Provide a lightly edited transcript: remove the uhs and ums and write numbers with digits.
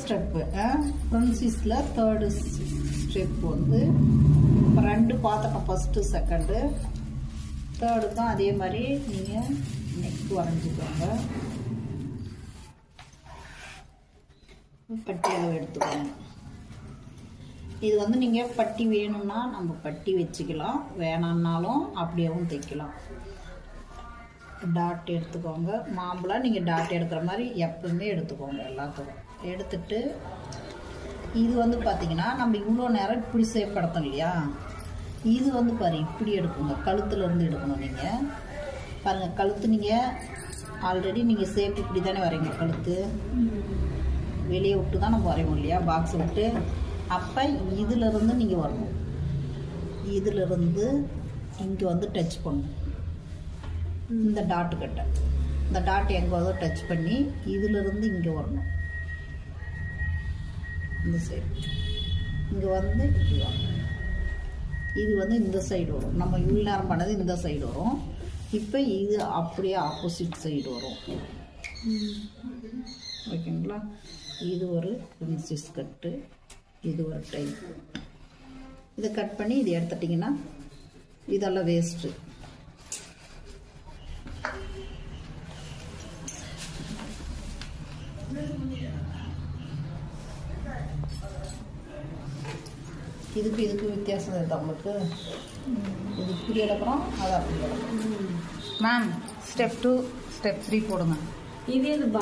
Step பிரின்சிஸில் third step வந்து ரெண்டு பார்த்துட்டோம், ஃபஸ்ட்டு செகண்டு. தேர்டுக்கும் அதே மாதிரி நீங்கள் நெக் வரைஞ்சிக்கோங்க. பட்டி அளவு எடுத்துக்கோங்க. இது வந்து நீங்கள் பட்டி வேணும்னா நம்ம பட்டி வச்சுக்கலாம், வேணான்னாலும் அப்படியேவும் தைக்கலாம். டாட் எடுத்துக்கோங்க. மாம்பழம் நீங்கள் டாட் எடுக்கிற மாதிரி எப்பவுமே எடுத்துக்கோங்க. எல்லாத்துக்கும் எடுத்துட்டு இது வந்து பார்த்திங்கன்னா நம்ம இவ்வளோ நேரம் இப்படி சேப்படுத்தோம் இல்லையா, இது வந்து பாரு இப்படி எடுக்குங்க. கழுத்துலேருந்து எடுக்கணும். நீங்கள் பாருங்கள், கழுத்து நீங்கள் ஆல்ரெடி நீங்கள் சேப் இப்படி தானே வரைங்க. கழுத்து வெளியே விட்டு தான் நம்ம வரைவோம் இல்லையா, பாக்ஸை விட்டு. அப்போ இதிலிருந்து நீங்கள் வரணும். இதிலிருந்து இங்கே வந்து டச் பண்ணணும். இந்த டாட்டு கிட்ட இந்த டாட் எங்கே டச் பண்ணி இதிலிருந்து இங்கே வரணும். இந்த சைடு இங்கே வந்து இப்படி வரணும். இது வந்து இந்த சைடு வரும். நம்ம இவ்வளோ நேரம் பண்ணது இந்த சைடு வரும். இப்போ இது அப்படியே ஆப்போசிட் சைடு வரும். ஓகேங்களா? இது ஒரு பிரின்சஸ் கட்டு, இது ஒரு டைப். இதை கட் பண்ணி இது எடுத்துட்டிங்கன்னா இதெல்லாம் வேஸ்ட்டு. இதுக்கு வித்தியாசம் இருக்குது நம்மளுக்கு. இது இப்படி எடுக்கிறோம், அது அப்படி எடுக்கிறோம். மேம் ஸ்டெப் 2 ஸ்டெப் 3 போடுங்க. இது